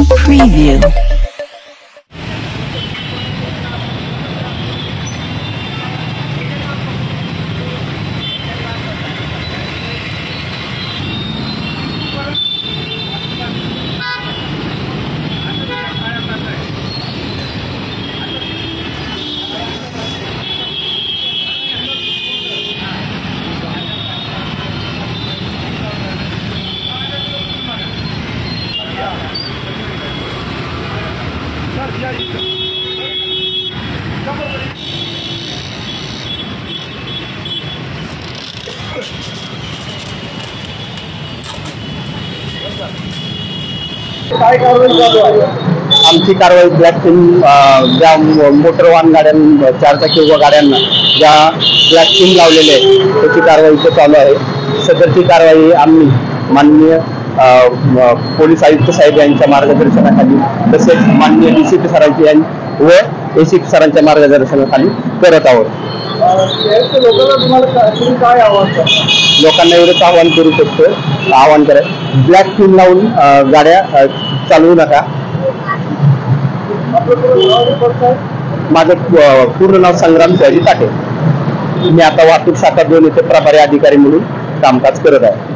preview. काय कारवाई चालू आहे? आमची कारवाई ब्लॅक थीम ज्या मोटर वाहन गाड्यां 4 चाकी व गाड्यांना ज्या ब्लॅक थीम लावलेले आहे त्याची कारवाई इथे चालू आहे। सदरची कारवाई आम्ही माननीय पोलीस आयुक्त साहेब यांच्या मार्गदर्शनाखाली तसेच माननीय डीसीपी सरांची व एसीपी सरांच्या मार्गदर्शनाखाली करत आहोत। लोकांना तुम्हाला काय आव्हान लोकांना एवढंच आव्हान करू शकतो आव्हान करायचं ब्लॅक थीम लावून गाड्या चालवू नका। माझं पूर्ण नाव संग्राम शिवाजी टाटे। मी आता वाहतूक शाखा 2 येथे प्रभारी अधिकारी म्हणून कामकाज करत आहे।